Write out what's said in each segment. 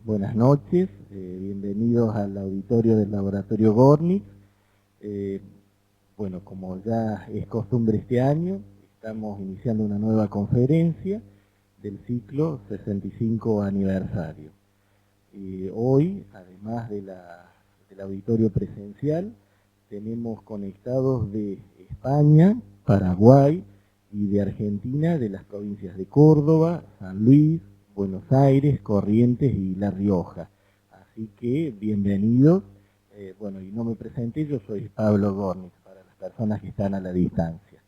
Buenas noches, bienvenidos al auditorio del Laboratorio Gornitz. Bueno, como ya es costumbre este año, estamos iniciando una nueva conferencia del ciclo 65 aniversario. Hoy, además del auditorio presencial, tenemos conectados de España, Paraguay y de Argentina, de las provincias de Córdoba, San Luis, Buenos Aires, Corrientes y La Rioja. Así que bienvenidos. Bueno, y no me presenté, yo soy Pablo Gornitz, para las personas que están a la distancia.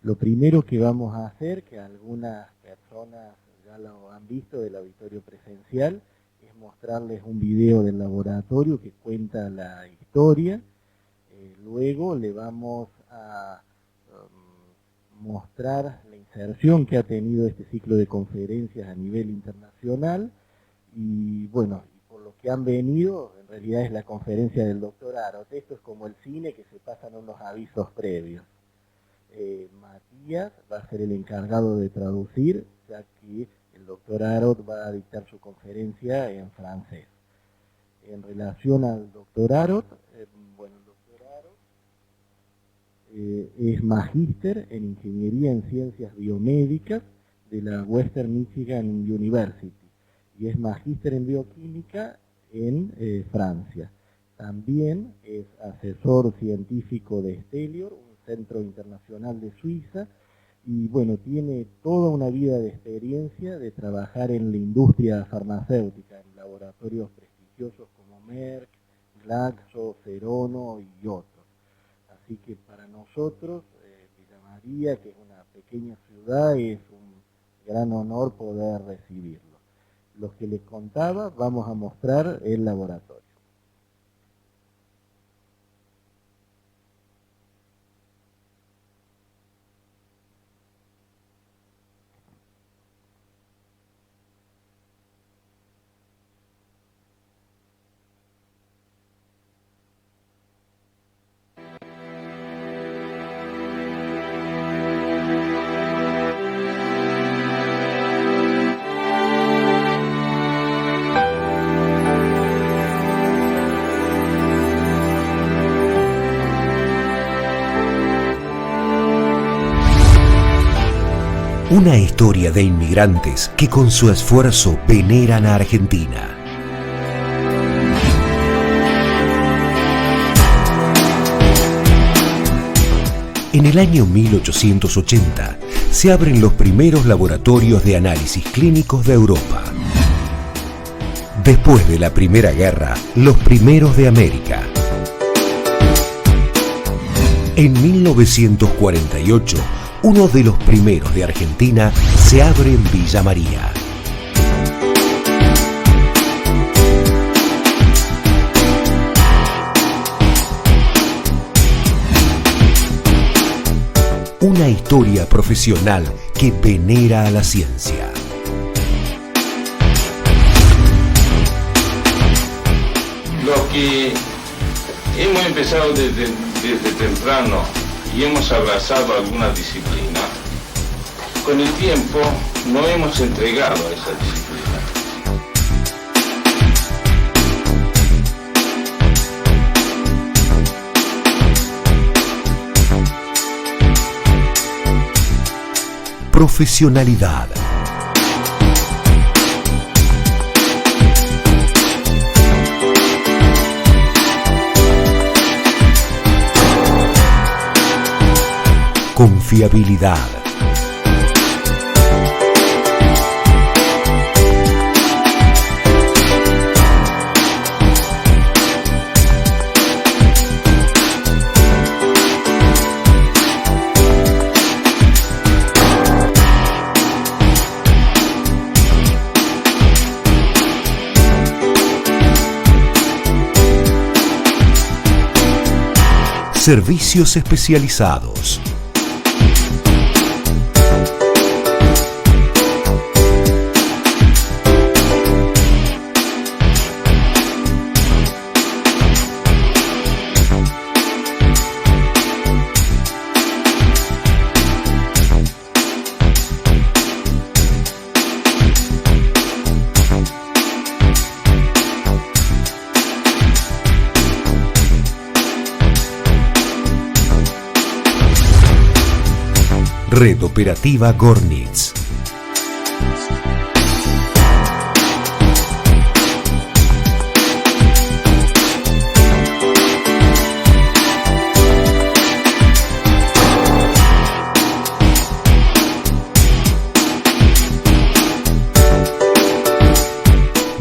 Lo primero que vamos a hacer, que algunas personas ya lo han visto del auditorio presencial, es mostrarles un video del laboratorio que cuenta la historia. Luego le vamos a mostrar la inserción que ha tenido este ciclo de conferencias a nivel internacional y bueno, por lo que han venido, en realidad es la conferencia del doctor Arot. Esto es como el cine, que se pasan unos avisos previos. Matías va a ser el encargado de traducir, ya que el doctor Arot va a dictar su conferencia en francés. En relación al doctor Arot, bueno, el doctor Arot es magíster en Ingeniería en Ciencias Biomédicas de la Western Michigan University y es magíster en Bioquímica en Francia. También es asesor científico de Stelior, un centro internacional de Suiza, y bueno, tiene toda una vida de experiencia de trabajar en la industria farmacéutica, en laboratorios prestigiosos como Merck, Glaxo, Serono y otros. Así que para nosotros, Villa María, que es una pequeña ciudad, es un gran honor poder recibirlo. Los que les contaba, vamos a mostrar el laboratorio. Una historia de inmigrantes que con su esfuerzo veneran a Argentina. En el año 1880 se abren los primeros laboratorios de análisis clínicos de Europa. Después de la Primera Guerra, los primeros de América. En 1948, uno de los primeros de Argentina se abre en Villa María. Una historia profesional que venera a la ciencia. Los que hemos empezado desde temprano y hemos abrazado alguna disciplina, con el tiempo no hemos entregado a esa disciplina. Profesionalidad. Confiabilidad. Servicios especializados. Red Operativa Gornitz.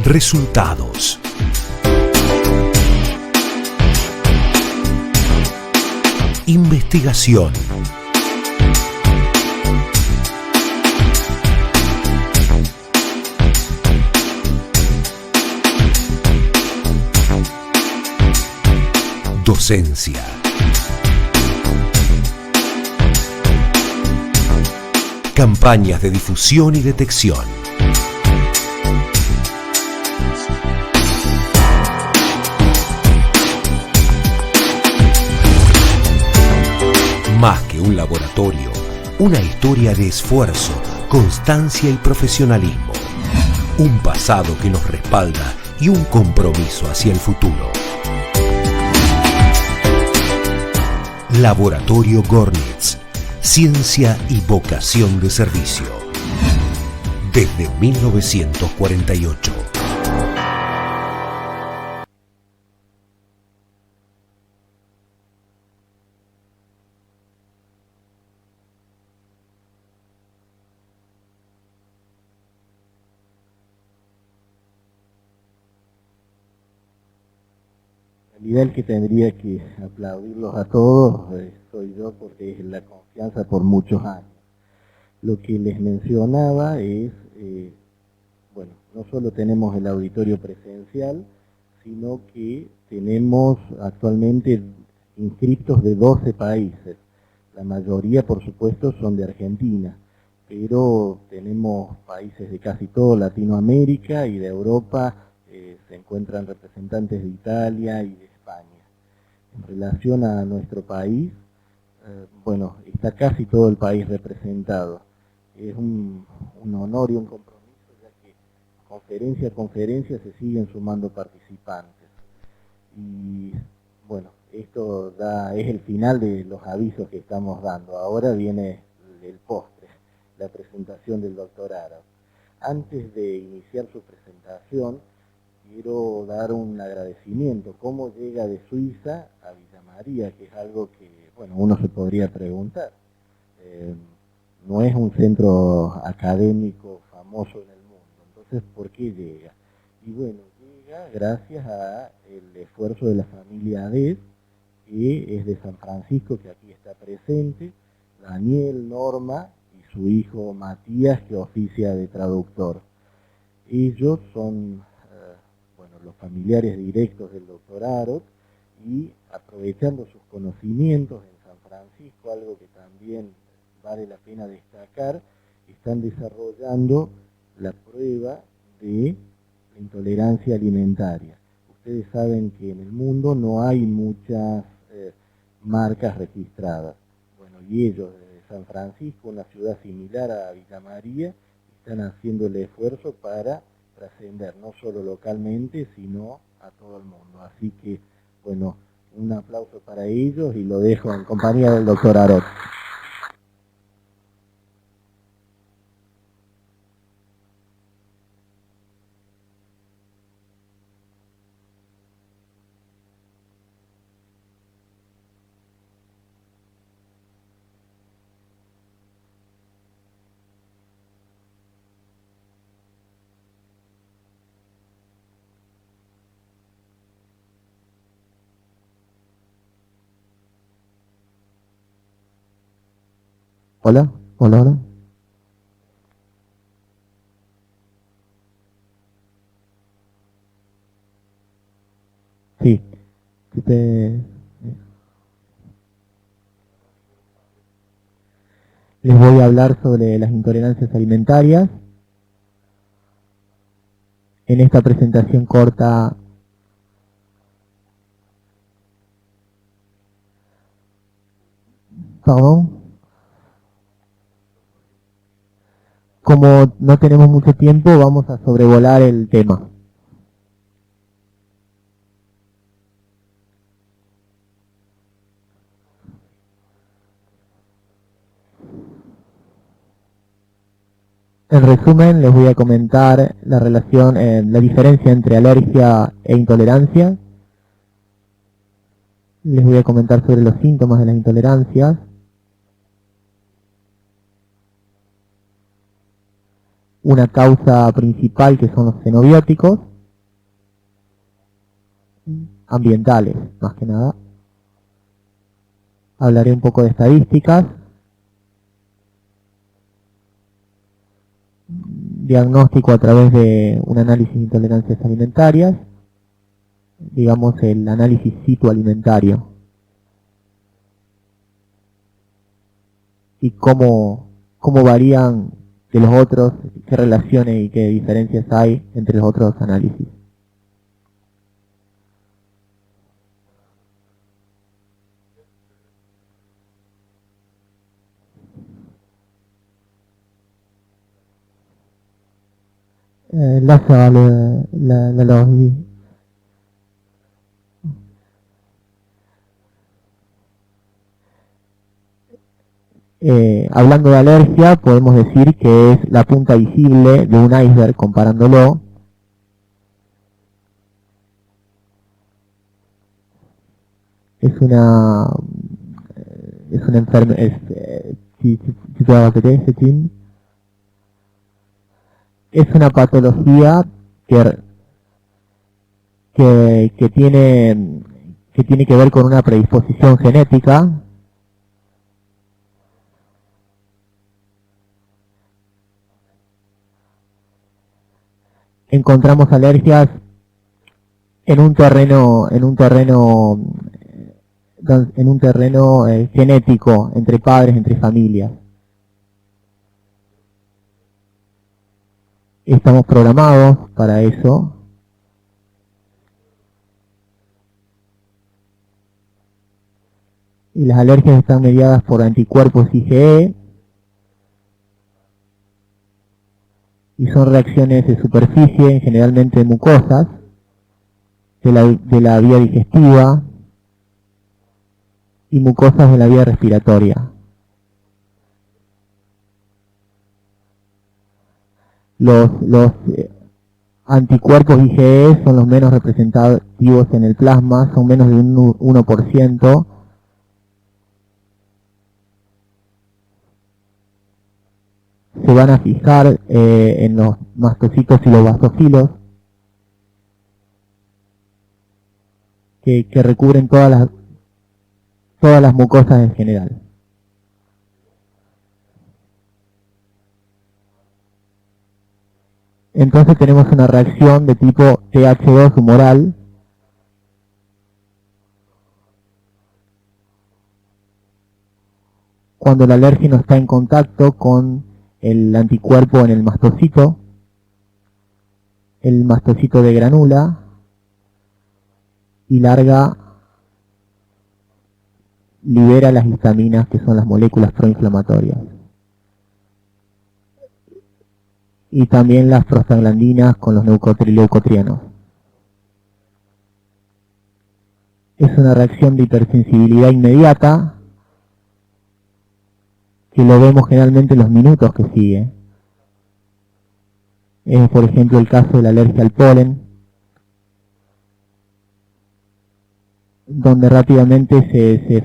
Resultados. Investigación. Docencia. Campañas de difusión y detección. Más que un laboratorio, una historia de esfuerzo, constancia y profesionalismo. Un pasado que nos respalda y un compromiso hacia el futuro. Laboratorio Gornitz. Ciencia y vocación de servicio. Desde 1948. En realidad el que tendría que aplaudirlos a todos soy yo, porque es la confianza por muchos años. Lo que les mencionaba es, bueno, no solo tenemos el auditorio presencial, sino que tenemos actualmente inscriptos de 12 países. La mayoría, por supuesto, son de Argentina, pero tenemos países de casi toda Latinoamérica y de Europa. Se encuentran representantes de Italia y de España. En relación a nuestro país, bueno, está casi todo el país representado. Es un honor y un compromiso, ya que conferencia a conferencia se siguen sumando participantes. Y bueno, esto es el final de los avisos que estamos dando. Ahora viene el postre, la presentación del doctor Aro. Antes de iniciar su presentación, quiero dar un agradecimiento. ¿Cómo llega de Suiza a Villa María? Que es algo que, bueno, uno se podría preguntar. No es un centro académico famoso en el mundo. Entonces, ¿por qué llega? Y bueno, llega gracias al esfuerzo de la familia Ades, que es de San Francisco, que aquí está presente, Daniel, Norma y su hijo Matías, que oficia de traductor. Ellos son los familiares directos del doctor Arot, y aprovechando sus conocimientos en San Francisco, algo que también vale la pena destacar, están desarrollando la prueba de la intolerancia alimentaria. Ustedes saben que en el mundo no hay muchas marcas registradas. Bueno, y ellos desde San Francisco, una ciudad similar a Villa María, están haciendo el esfuerzo para trascender no solo localmente, sino a todo el mundo. Así que, bueno, un aplauso para ellos y lo dejo en compañía del doctor Arot. Hola, hola, hola. Sí, les voy a hablar sobre las intolerancias alimentarias. En esta presentación corta perdón, como no tenemos mucho tiempo, vamos a sobrevolar el tema. En resumen, les voy a comentar la relación, la diferencia entre alergia e intolerancia. Les voy a comentar sobre los síntomas de las intolerancias. Una causa principal que son los xenobióticos, ambientales más que nada. Hablaré un poco de estadísticas, diagnóstico a través de un análisis de intolerancias alimentarias, digamos el análisis citoalimentario, y cómo varían de los otros, qué relaciones y qué diferencias hay entre los otros análisis. Hablando de alergia, podemos decir que es la punta visible de un iceberg comparándolo. Es una enfermedad, es una patología que tiene que ver con una predisposición genética. Encontramos alergias en un terreno genético, entre padres, entre familias. Estamos programados para eso. Y las alergias están mediadas por anticuerpos IgE y son reacciones de superficie, generalmente mucosas, de la vía digestiva y mucosas de la vía respiratoria. Los anticuerpos IgE son los menos representativos en el plasma, son menos de un 1%. Se van a fijar en los mastocitos y los basofilos que recubren todas las mucosas en general. Entonces tenemos una reacción de tipo TH2 humoral, cuando el alérgeno está en contacto con el anticuerpo en el mastocito degranula y libera las histaminas, que son las moléculas proinflamatorias, y también las prostaglandinas con los leucotrienos. Es una reacción de hipersensibilidad inmediata, que lo vemos generalmente en los minutos que sigue. Es, por ejemplo, el caso de la alergia al polen, donde rápidamente se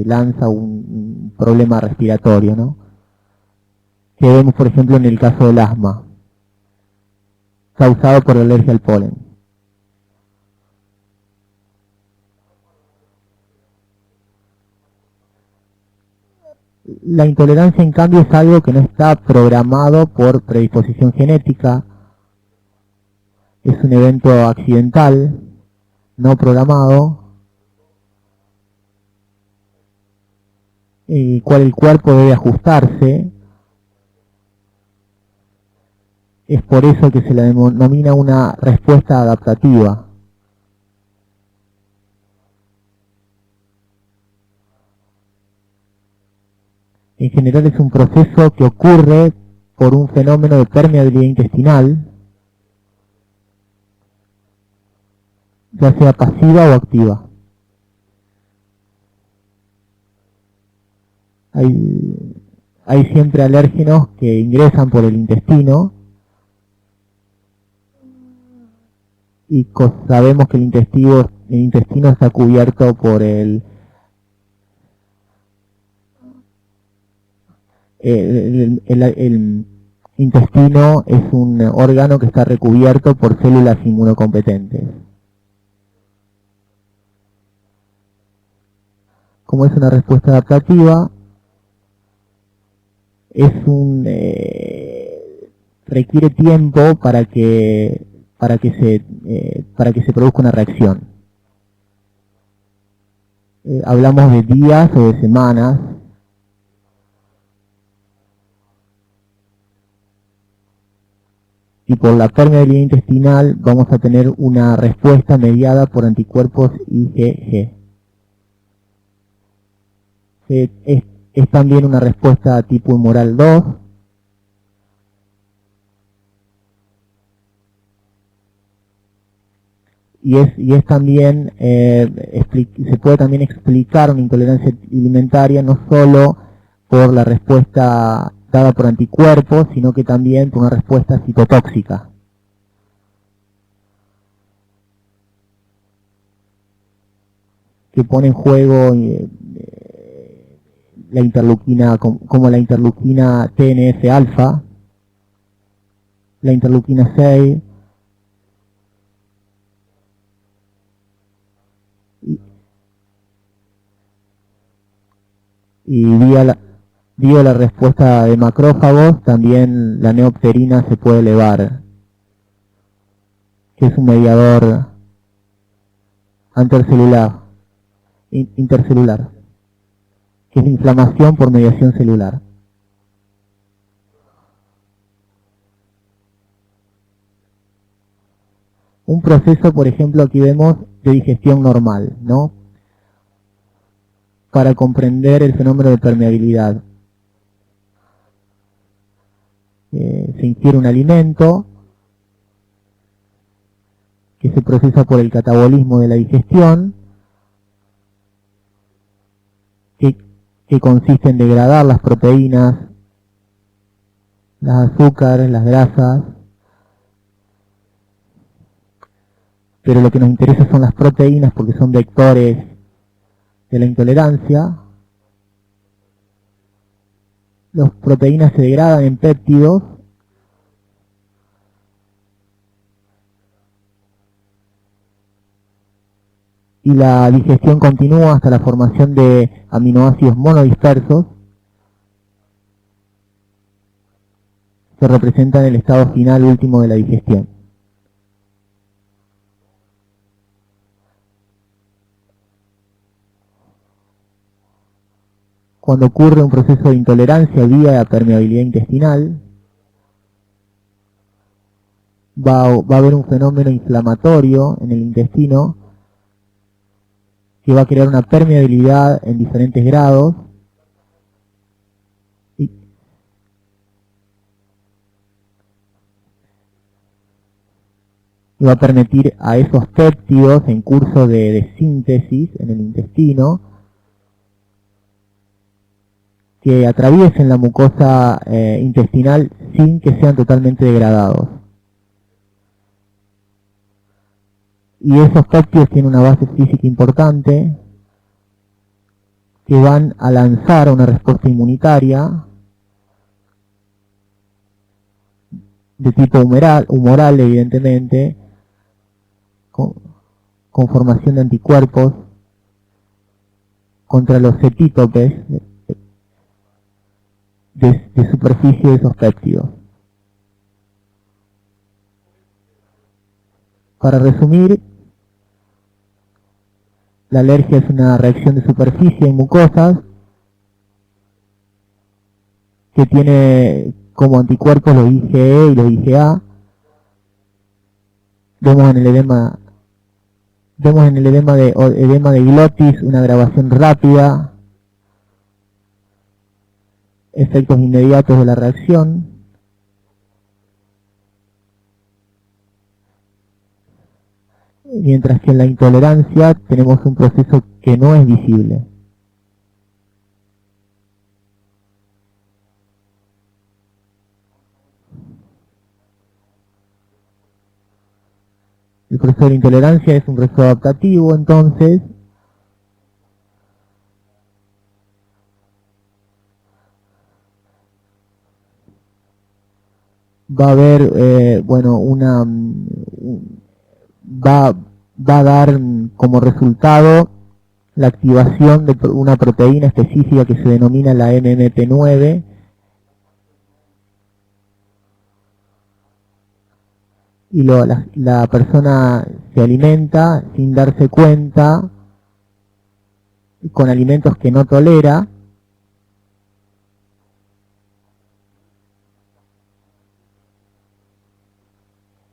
lanza un problema respiratorio, ¿no? Que vemos, por ejemplo, en el caso del asma, causado por la alergia al polen. La intolerancia, en cambio, es algo que no está programado por predisposición genética. Es un evento accidental, no programado, y cual el cuerpo debe ajustarse. Es por eso que se la denomina una respuesta adaptativa. En general es un proceso que ocurre por un fenómeno de permeabilidad intestinal, ya sea pasiva o activa. hay siempre alérgenos que ingresan por el intestino y sabemos que el intestino está cubierto por el intestino es un órgano que está recubierto por células inmunocompetentes. Como es una respuesta adaptativa, requiere tiempo para que se produzca una reacción. Hablamos de días o de semanas. Y por la permeabilidad intestinal vamos a tener una respuesta mediada por anticuerpos IgG. Es también una respuesta tipo humoral 2. Y es también, se puede también explicar una intolerancia alimentaria no solo por la respuesta dada por anticuerpos, sino que también por una respuesta citotóxica. Que pone en juego la interleuquina, como la interleuquina TNF-alfa, la interleuquina 6, y vía la respuesta de macrófagos, también la neopterina se puede elevar, que es un mediador intercelular, que es inflamación por mediación celular. Un proceso, por ejemplo, aquí vemos de digestión normal, ¿no? Para comprender el fenómeno de permeabilidad. Se ingiere un alimento que se procesa por el catabolismo de la digestión, que consiste en degradar las proteínas, las azúcares, las grasas, pero lo que nos interesa son las proteínas porque son vectores de la intolerancia. Las proteínas se degradan en péptidos y la digestión continúa hasta la formación de aminoácidos monodispersos que representan el estado final último de la digestión. Cuando ocurre un proceso de intolerancia vía permeabilidad intestinal, va a haber un fenómeno inflamatorio en el intestino que va a crear una permeabilidad en diferentes grados y va a permitir a esos péptidos en curso de síntesis en el intestino que atraviesen la mucosa intestinal sin que sean totalmente degradados. Y esos péptidos tienen una base física importante que van a lanzar una respuesta inmunitaria de tipo humoral evidentemente, con formación de anticuerpos contra los epítopes de superficie de esos péptidos. Para resumir, la alergia es una reacción de superficie en mucosas que tiene como anticuerpos los IgE y los IgA. Vemos en el edema de glotis una agravación rápida, efectos inmediatos de la reacción. Mientras que en la intolerancia tenemos un proceso que no es visible. El proceso de intolerancia es un proceso adaptativo, entonces va a haber, bueno, va a dar como resultado la activación de una proteína específica que se denomina la MMP9, y la persona se alimenta sin darse cuenta con alimentos que no tolera,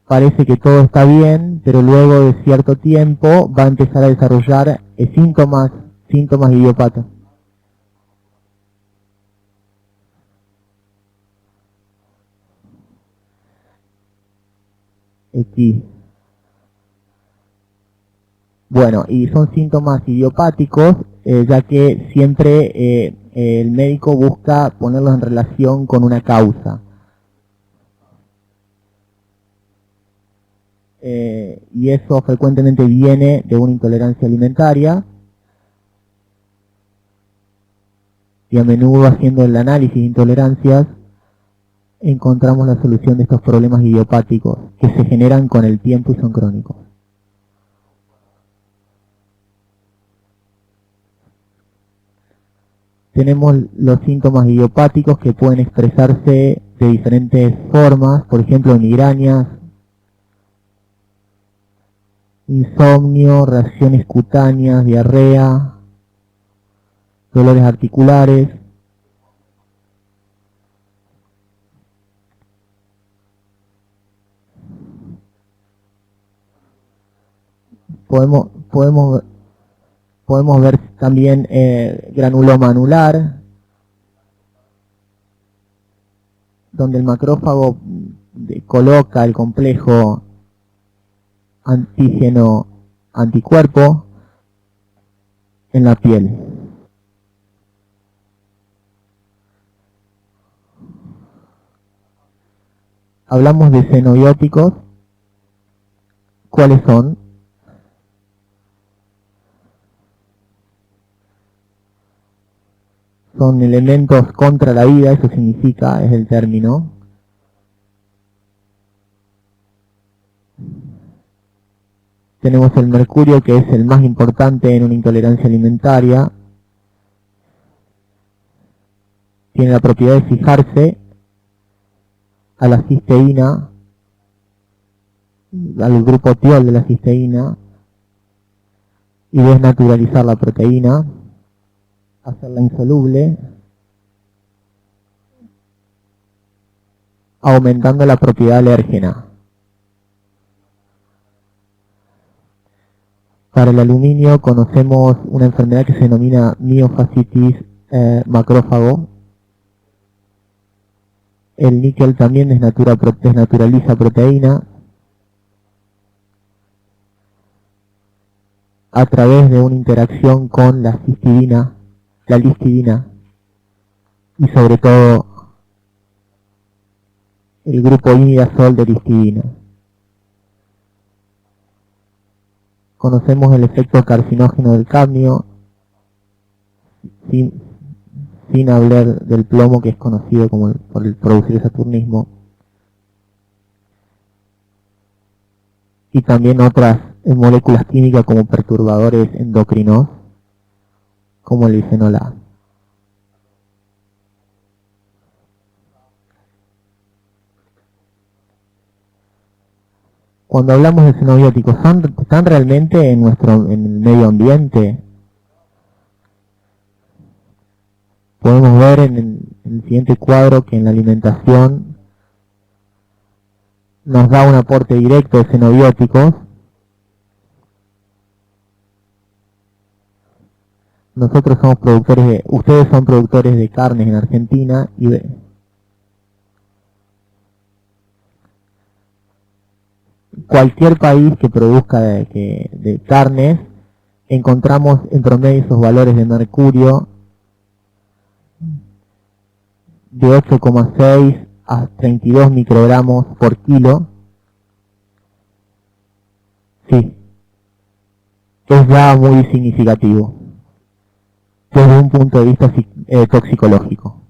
parece que todo está bien, pero luego de cierto tiempo va a empezar a desarrollar síntomas idiopáticos. Aquí. Bueno, y son síntomas idiopáticos, ya que siempre el médico busca ponerlos en relación con una causa. Y eso frecuentemente viene de una intolerancia alimentaria, y a menudo haciendo el análisis de intolerancias encontramos la solución de estos problemas idiopáticos que se generan con el tiempo y son crónicos. Tenemos los síntomas idiopáticos que pueden expresarse de diferentes formas, por ejemplo, migrañas, insomnio, reacciones cutáneas, diarrea, dolores articulares. Podemos ver también granuloma anular, donde el macrófago coloca el complejo antígeno anticuerpo en la piel. Hablamos de xenobióticos. ¿Cuáles son? Son elementos contra la vida, eso significa, es el término. Tenemos el mercurio, que es el más importante en una intolerancia alimentaria. Tiene la propiedad de fijarse a la cisteína, al grupo tiol de la cisteína, y desnaturalizar la proteína, hacerla insoluble, aumentando la propiedad alérgena. Para el aluminio conocemos una enfermedad que se denomina miofascitis macrófago. El níquel también desnaturaliza proteína a través de una interacción con la cistidina, la listidina, y sobre todo el grupo imidazol de listidina. Conocemos el efecto carcinógeno del cadmio, sin hablar del plomo, que es conocido como por el producir saturnismo, y también otras moléculas químicas como perturbadores endocrinos, como el bisfenol A. Cuando hablamos de xenobióticos, ¿están realmente en el medio ambiente? Podemos ver en el siguiente cuadro que en la alimentación nos da un aporte directo de xenobióticos. Nosotros somos ustedes son productores de carnes en Argentina, y cualquier país que produzca de carnes, encontramos en promedio esos valores de mercurio de 8,6 a 32 microgramos por kilo. Sí, es ya muy significativo desde un punto de vista toxicológico.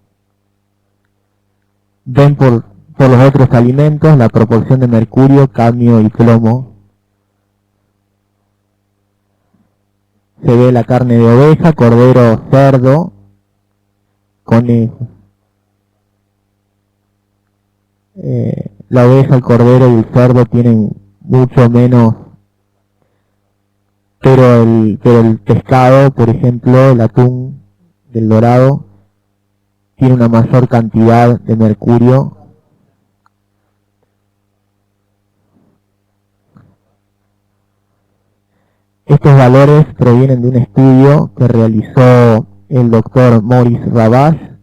Ven por los otros alimentos la proporción de mercurio, cadmio y plomo. Se ve la carne de oveja, cordero, cerdo, conejo. La oveja, el cordero y el cerdo tienen mucho menos, pero el pescado, por ejemplo, el atún del dorado, tiene una mayor cantidad de mercurio. Estos valores provienen de un estudio que realizó el doctor Maurice Ravage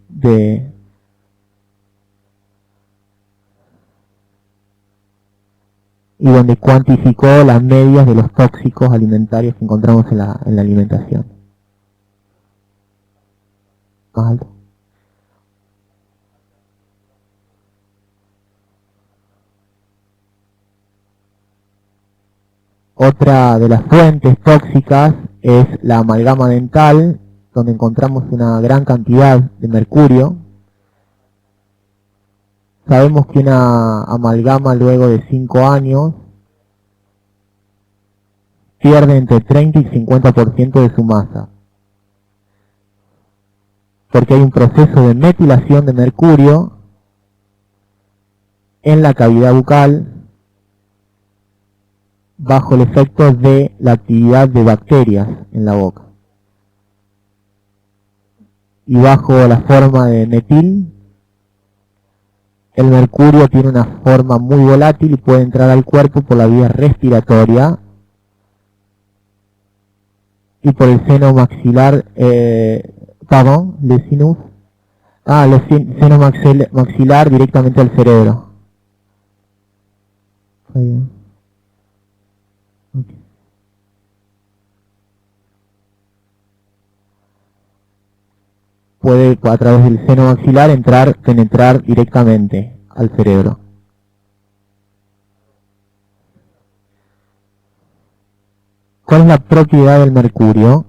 y donde cuantificó las medias de los tóxicos alimentarios que encontramos en la alimentación. Más alto. Otra de las fuentes tóxicas es la amalgama dental, donde encontramos una gran cantidad de mercurio. Sabemos que una amalgama luego de 5 años pierde entre 30 y 50% de su masa, porque hay un proceso de metilación de mercurio en la cavidad bucal bajo el efecto de la actividad de bacterias en la boca. Y bajo la forma de metil, el mercurio tiene una forma muy volátil y puede entrar al cuerpo por la vía respiratoria y por el seno maxilar, seno maxilar directamente al cerebro. Okay. Puede a través del seno maxilar penetrar directamente al cerebro. ¿Cuál es la propiedad del mercurio?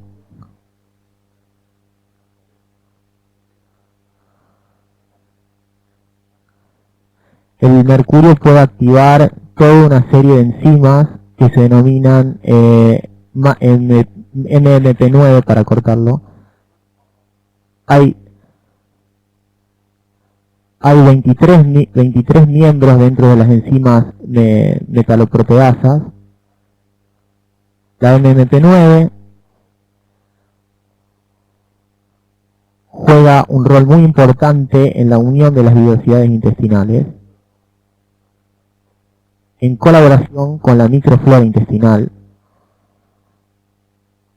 El mercurio puede activar toda una serie de enzimas que se denominan MMP9, para cortarlo. Hay 23 miembros dentro de las enzimas metaloproteasas. La MMP9 juega un rol muy importante en la unión de las vilosidades intestinales, en colaboración con la microflora intestinal.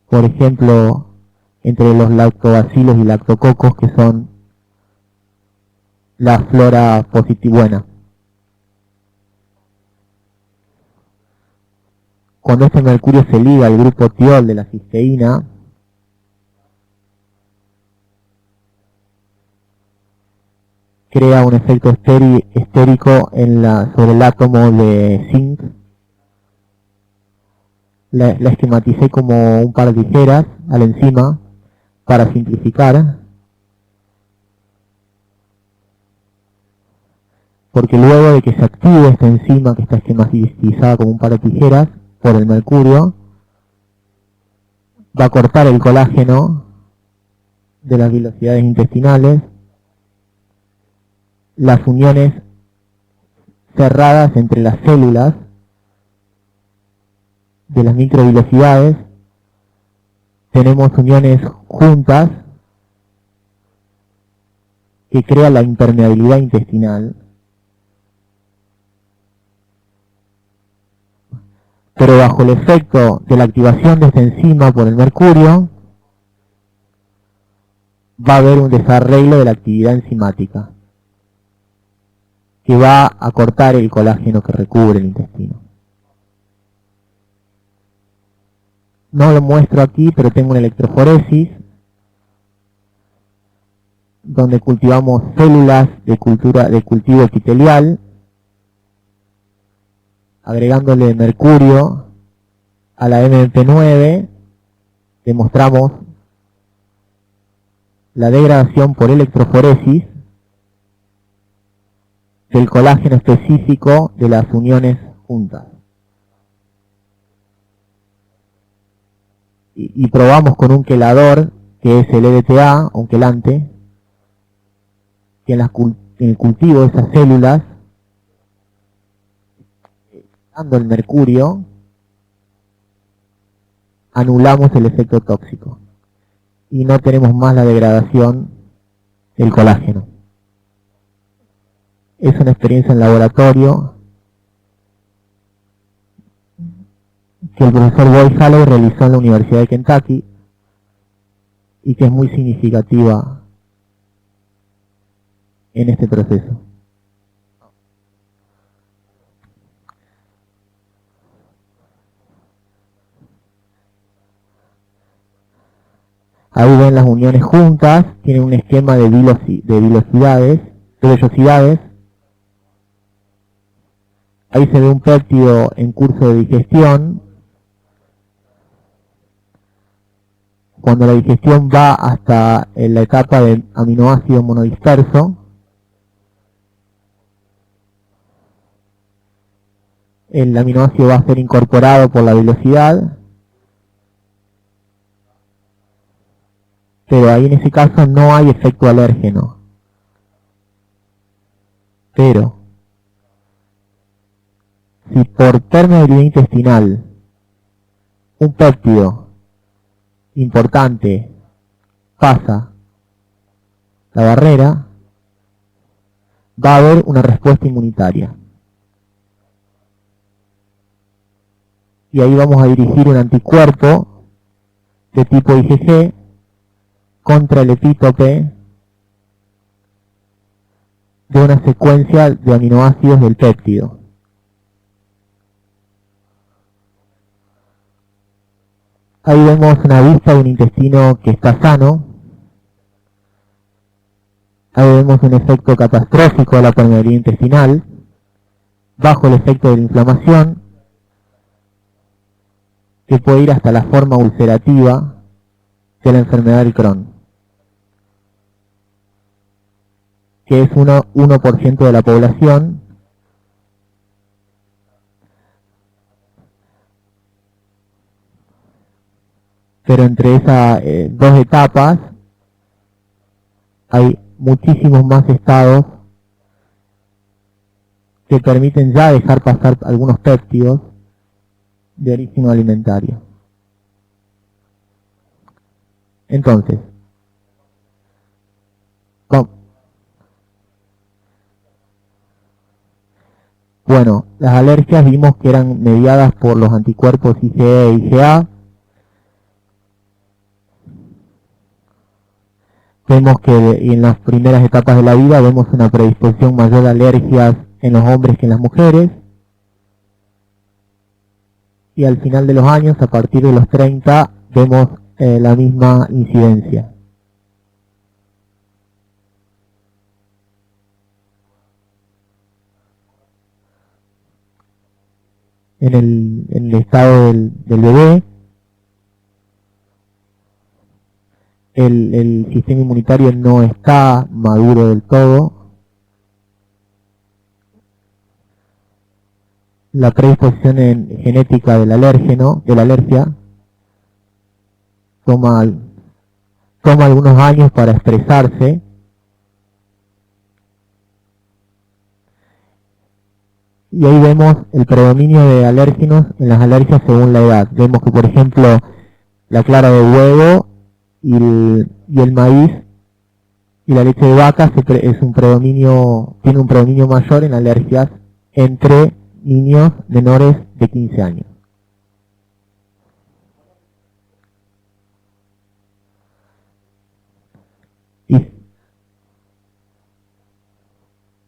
Por ejemplo, entre los lactobacilos y lactococos, que son la flora buena. Cuando este mercurio se liga al grupo tiol de la cisteína, crea un efecto estérico sobre el átomo de zinc. La esquematicé como un par de tijeras a la enzima para simplificar, porque luego de que se active esta enzima, que está esquematizada como un par de tijeras por el mercurio, va a cortar el colágeno de las vilosidades intestinales, las uniones cerradas entre las células de las microvilosidades. Tenemos uniones juntas que crean la impermeabilidad intestinal. Pero bajo el efecto de la activación de esta enzima por el mercurio, va a haber un desarreglo de la actividad enzimática, que va a cortar el colágeno que recubre el intestino. No lo muestro aquí, pero tengo una electroforesis donde cultivamos células de cultivo epitelial, agregándole mercurio a la MP9 demostramos la degradación por electroforesis del colágeno específico de las uniones juntas. Y probamos con un quelador, que es el EDTA, un quelante, que en el cultivo de esas células, dando el mercurio, anulamos el efecto tóxico y no tenemos más la degradación del colágeno. Es una experiencia en laboratorio que el profesor Boyd Halley realizó en la Universidad de Kentucky y que es muy significativa en este proceso. Ahí ven las uniones juntas, tienen un esquema de vellosidades. Ahí se ve un péptido en curso de digestión. Cuando la digestión va hasta la etapa del aminoácido monodisperso, el aminoácido va a ser incorporado por la velocidad, pero ahí en ese caso no hay efecto alérgeno. Pero si por permeabilidad intestinal un péptido importante pasa la barrera, va a haber una respuesta inmunitaria. Y ahí vamos a dirigir un anticuerpo de tipo IgG contra el epítope de una secuencia de aminoácidos del péptido. Ahí vemos una vista de un intestino que está sano. Ahí vemos un efecto catastrófico de la permeabilidad intestinal, bajo el efecto de la inflamación, que puede ir hasta la forma ulcerativa de la enfermedad del Crohn, que es 1% de la población. Pero entre esas dos etapas hay muchísimos más estados que permiten ya dejar pasar algunos péptidos de origen alimentario. Entonces, bueno, las alergias vimos que eran mediadas por los anticuerpos IgE e IgA. Vemos que en las primeras etapas de la vida vemos una predisposición mayor a alergias en los hombres que en las mujeres. Y al final de los años, a partir de los 30, vemos la misma incidencia. En el estado del bebé, el sistema inmunitario no está maduro del todo. La predisposición genética del alérgeno, de la alergia, toma algunos años para expresarse. Y ahí vemos el predominio de alérgenos en las alergias según la edad. Vemos que, por ejemplo, la clara de huevo y el maíz y la leche de vaca tiene un predominio mayor en alergias entre niños menores de 15 años.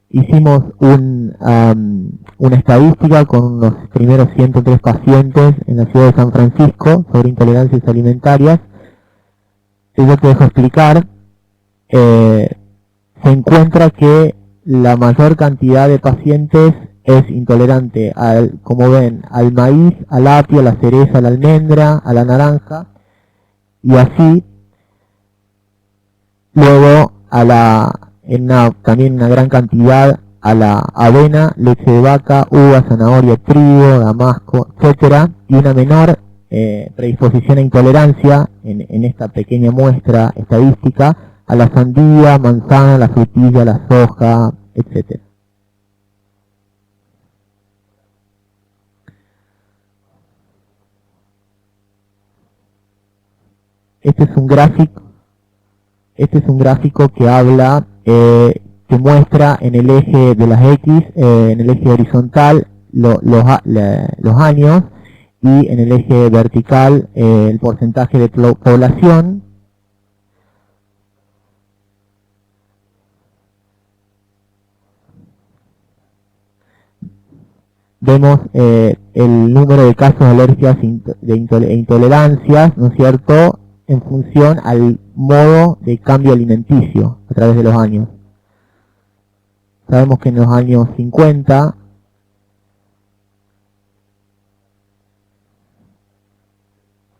Hicimos una estadística con los primeros 103 pacientes en la ciudad de San Francisco sobre intolerancias alimentarias. Yo te dejo explicar. Se encuentra que la mayor cantidad de pacientes es intolerante, como ven, al maíz, al apio, a la cereza, a la almendra, a la naranja, y así, luego también una gran cantidad a la avena, leche de vaca, uva, zanahoria, trigo, damasco, etcétera, y una menor predisposición a intolerancia en esta pequeña muestra estadística a la sandía, manzana, la frutilla, la soja, etcétera. Este es un gráfico que habla, que muestra en el eje de las X, en el eje horizontal, los años, y en el eje vertical, el porcentaje de población. Vemos el número de casos de alergias e intolerancias, ¿no es cierto?, en función al modo de cambio alimenticio a través de los años. Sabemos que en los años 50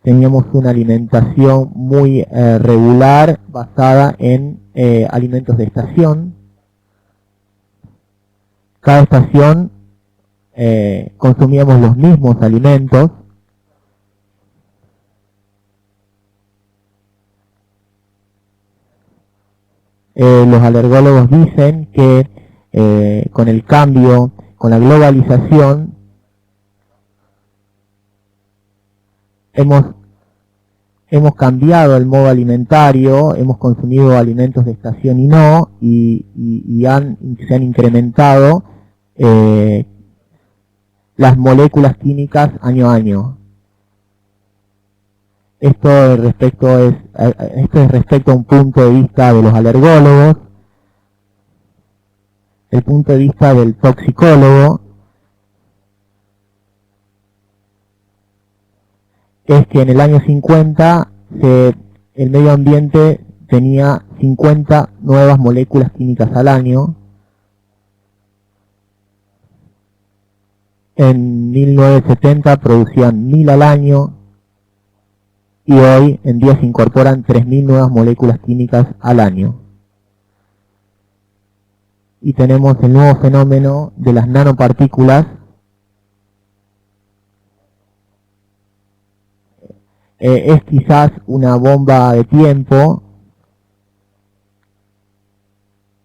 teníamos una alimentación muy regular, basada en alimentos de estación. Cada estación consumíamos los mismos alimentos. Los alergólogos dicen que con el cambio, con la globalización, hemos cambiado el modo alimentario, hemos consumido alimentos de estación y no, se han incrementado las moléculas químicas año a año. Esto es respecto a un punto de vista de los alergólogos. El punto de vista del toxicólogo es que en el año 50 el medio ambiente tenía 50 nuevas moléculas químicas al año. En 1970 producían 1000 al año. Y hoy en día se incorporan 3000 nuevas moléculas químicas al año. Y tenemos el nuevo fenómeno de las nanopartículas. Es quizás una bomba de tiempo,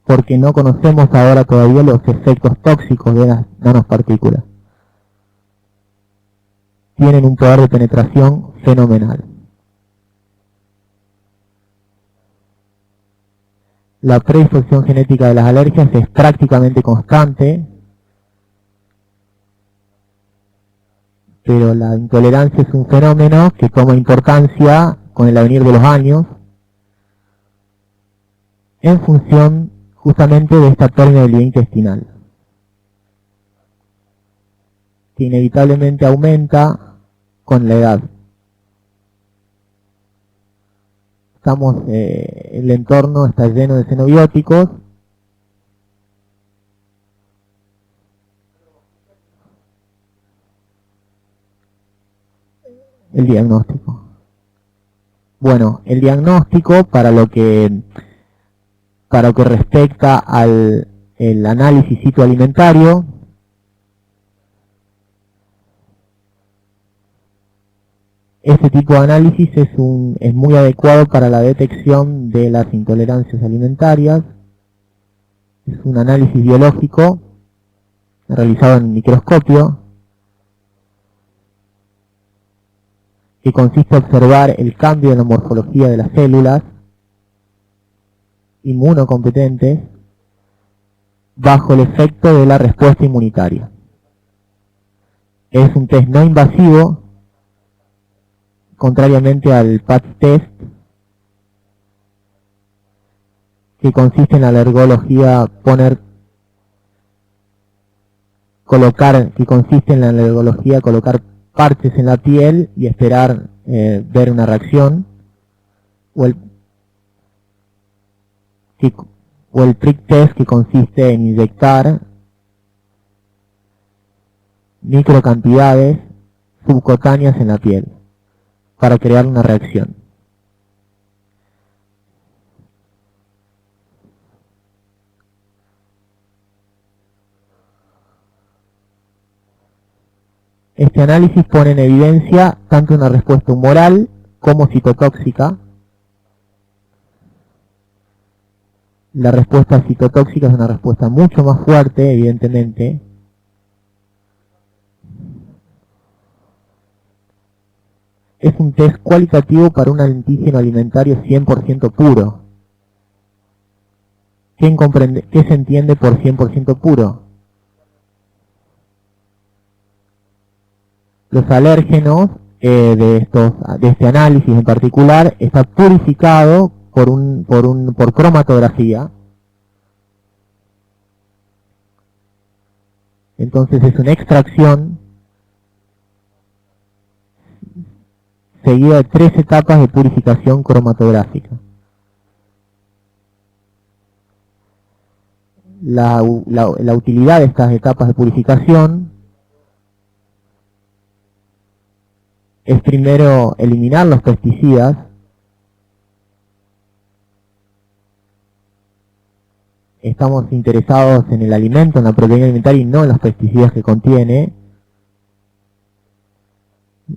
porque no conocemos ahora todavía los efectos tóxicos de las nanopartículas. Tienen un poder de penetración fenomenal. La predisposición genética de las alergias es prácticamente constante, pero la intolerancia es un fenómeno que toma importancia con el avenir de los años en función justamente de esta permeabilidad intestinal, que inevitablemente aumenta con la edad. El entorno está lleno de xenobióticos. El diagnóstico. Bueno, el diagnóstico para lo que respecta al análisis citoalimentario, este tipo de análisis es muy adecuado para la detección de las intolerancias alimentarias. Es un análisis biológico realizado en microscopio que consiste en observar el cambio en la morfología de las células inmunocompetentes bajo el efecto de la respuesta inmunitaria. Es un test no invasivo, contrariamente al PATS test, que consiste en la alergología colocar parches en la piel y esperar ver una reacción, o el prick test, que consiste en inyectar microcantidades subcutáneas en la piel para crear una reacción. Este análisis pone en evidencia tanto una respuesta humoral como citotóxica. La respuesta citotóxica es una respuesta mucho más fuerte, evidentemente. Es un test cualitativo para un antígeno alimentario 100% puro. ¿Qué se entiende por 100% puro? Los alérgenos de este análisis en particular está purificado por cromatografía. Entonces es una extracción seguida de 3 etapas de purificación cromatográfica. La utilidad de estas etapas de purificación es primero eliminar los pesticidas. Estamos interesados en el alimento, en la proteína alimentaria y no en los pesticidas que contiene.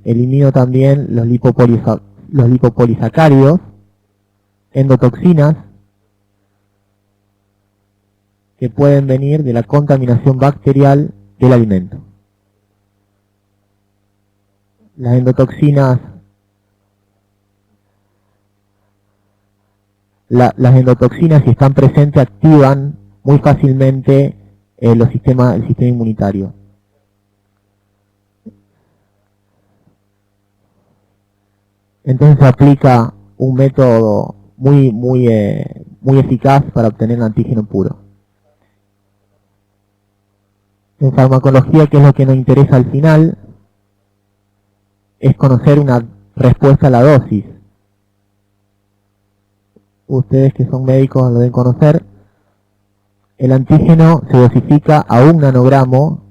Elimino también los lipopolisacáridos, endotoxinas, que pueden venir de la contaminación bacterial del alimento. Las endotoxinas, si están presentes, activan muy fácilmente el sistema inmunitario. Entonces se aplica un método muy eficaz para obtener un antígeno puro. En farmacología, ¿qué es lo que nos interesa al final? Es conocer una respuesta a la dosis. Ustedes que son médicos lo deben conocer. El antígeno se dosifica a 1 nanogramo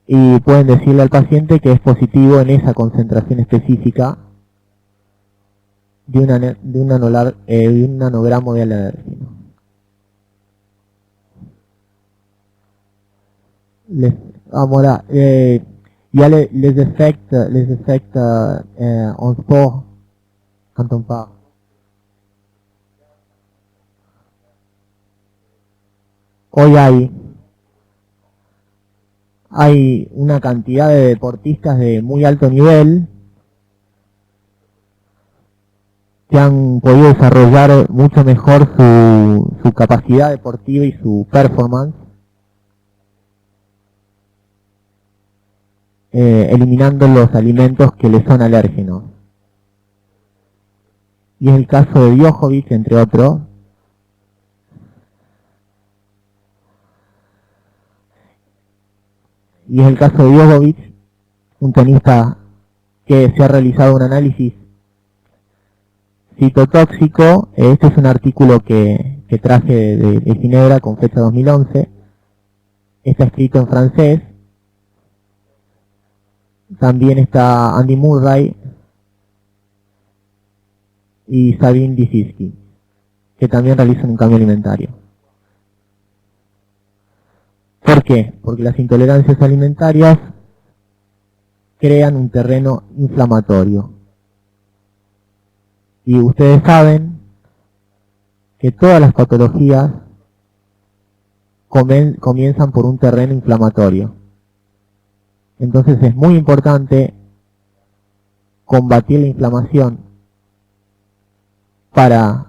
y pueden decirle al paciente que es positivo en esa concentración específica de un nanogramo de alérgeno. Il y a les effets en sport quand on parle. Hoy hay una cantidad de deportistas de muy alto nivel que han podido desarrollar mucho mejor su capacidad deportiva y su performance, eliminando los alimentos que les son alérgenos. Y es el caso de Djokovic, entre otros. Y es el caso de Djokovic, un tenista que se ha realizado un análisis citotóxico. Este es un artículo que traje de Ginebra con fecha 2011. Está escrito en francés. También está Andy Murray y Sabine Lisicki, que también realizan un cambio alimentario. ¿Por qué? Porque las intolerancias alimentarias crean un terreno inflamatorio. Y ustedes saben que todas las patologías comienzan por un terreno inflamatorio. Entonces es muy importante combatir la inflamación para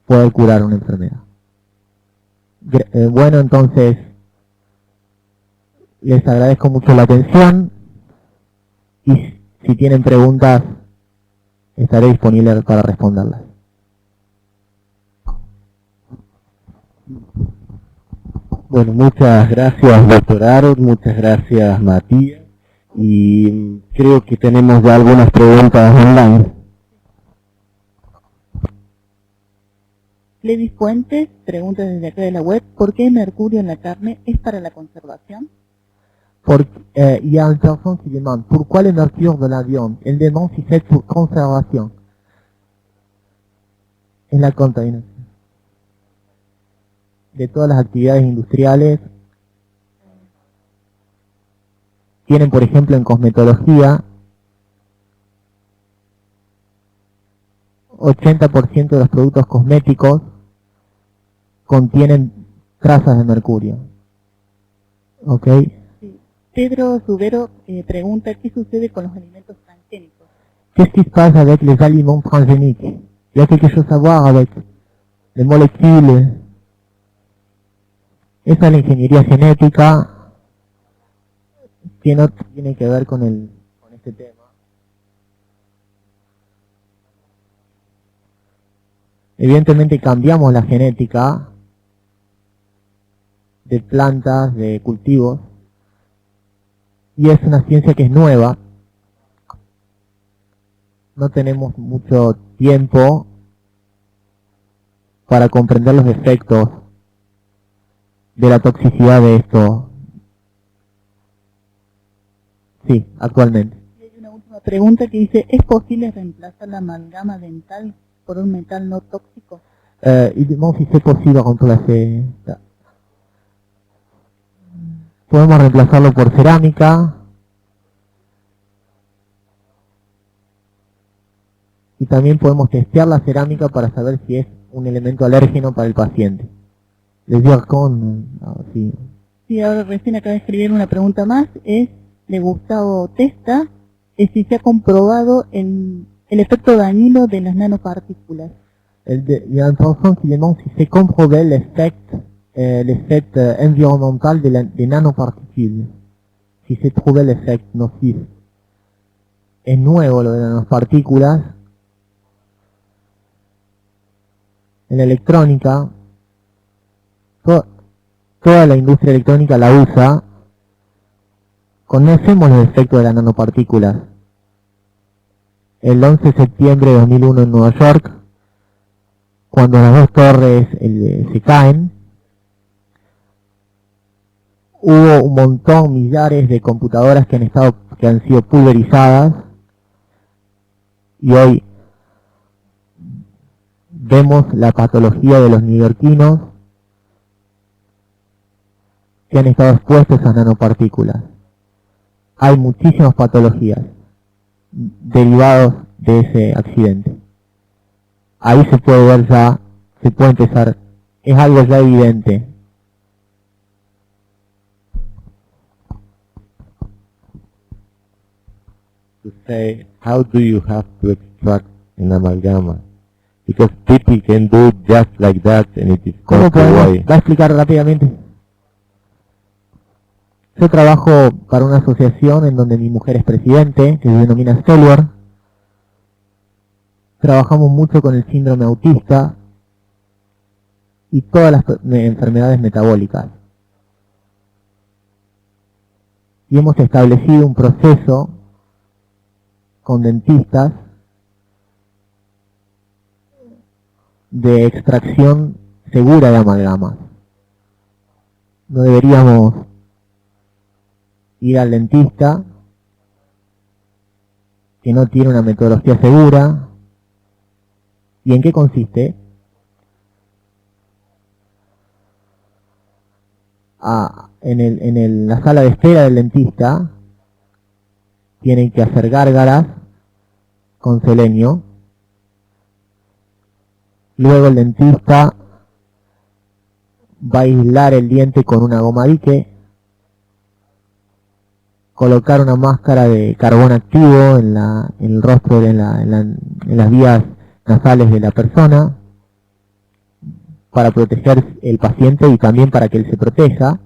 poder curar una enfermedad. Bueno, entonces les agradezco mucho la atención y si tienen preguntas estaré disponible para responderlas. Bueno, muchas gracias, doctor Harold, muchas gracias, Matías, y creo que tenemos ya algunas preguntas online. Levis Fuentes pregunta desde acá de la web, ¿por qué el mercurio en la carne es para la conservación? Il y a une personne qui demande pourquoi le mercure de la viande. Elle demande si c'est pour conservation. Es la contaminación de todas las actividades industriales. Tienen, por ejemplo, en cosmetología, 80% de los productos cosméticos contienen trazas de mercurio. ¿Ok? Sí. Pedro Subero pregunta, ¿qué sucede con los alimentos transgénicos? Qu'est-ce qui se passe avec les aliments transgéniques? Il y a quelque chose à voir avec les molécules. Esa es la ingeniería genética, que no tiene que ver con este tema. Evidentemente cambiamos la genética de plantas, de cultivos, y es una ciencia que es nueva. No tenemos mucho tiempo para comprender los efectos de la toxicidad de esto. Sí, actualmente. Y hay una última pregunta que dice, ¿es posible reemplazar la amalgama dental por un metal no tóxico? Il demande si c'est possible remplacer. Podemos reemplazarlo por cerámica. Y también podemos testear la cerámica para saber si es un elemento alérgeno para el paciente. Les zircon, sí. Sí, ahora recién acaba de escribir una pregunta más, es de Gustavo Testa, es si se ha comprobado el efecto dañino de las nanopartículas. Il y a une personne qui demande si c'est comprouvé l'effet environnemental des nanoparticules. Si c'est prouvé l'effet nocif. Es nuevo lo de las nanopartículas. En la electrónica, toda la industria electrónica la usa. Conocemos los efectos de las nanopartículas. El 11 de septiembre de 2001 en Nueva York, cuando las dos torres se caen, hubo un montón, millares de computadoras que han sido pulverizadas, y hoy vemos la patología de los neoyorquinos que han estado expuestos a nanopartículas. Hay muchísimas patologías derivados de ese accidente. Ahí se puede ver ya, se puede empezar, es algo ya evidente. To say, how do you have to extract an amalgama? Because people can do it just like that and it is ¿Cómo not the podemos? way. Va a explicar rápidamente. Yo trabajo para una asociación en donde mi mujer es presidente, que se denomina Stelwar. Trabajamos mucho con el síndrome autista y todas las enfermedades metabólicas. Y hemos establecido un proceso con dentistas de extracción segura de amalgamas. No deberíamos ir al dentista que no tiene una metodología segura. ¿Y en qué consiste? En la sala de espera del dentista tienen que hacer gárgaras con selenio. Luego el dentista va a aislar el diente con una goma dique, colocar una máscara de carbón activo en el rostro, en las vías nasales de la persona, para proteger el paciente y también para que él se proteja.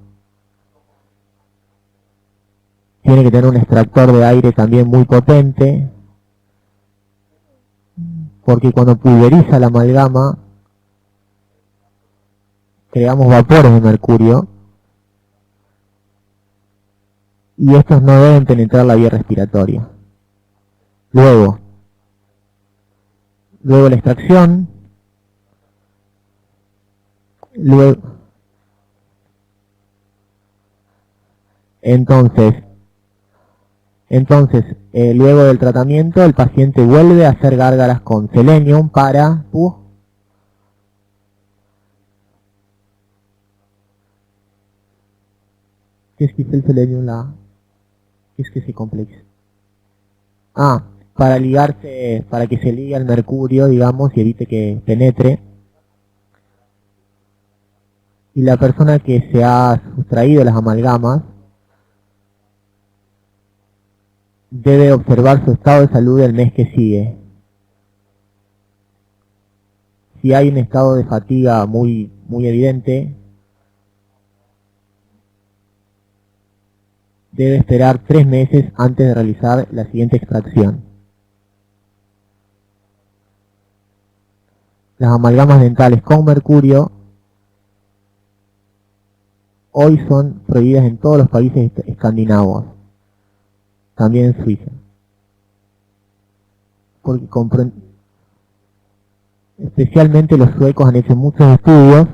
Tiene que tener un extractor de aire también muy potente, porque cuando pulveriza la amalgama creamos vapores de mercurio y estos no deben penetrar la vía respiratoria. Luego la extracción Entonces, luego del tratamiento, el paciente vuelve a hacer gárgaras con selenium para... Qu'est-ce qui fait le selenium là? Qu'est-ce que c'est complexe? Para ligarse, para que se ligue al mercurio, digamos, y evite que penetre. Y la persona que se ha sustraído las amalgamas debe observar su estado de salud el mes que sigue. Si hay un estado de fatiga muy evidente, debe esperar 3 meses antes de realizar la siguiente extracción. Las amalgamas dentales con mercurio hoy son prohibidas en todos los países escandinavos, también en Suiza. Porque especialmente los suecos han hecho muchos estudios.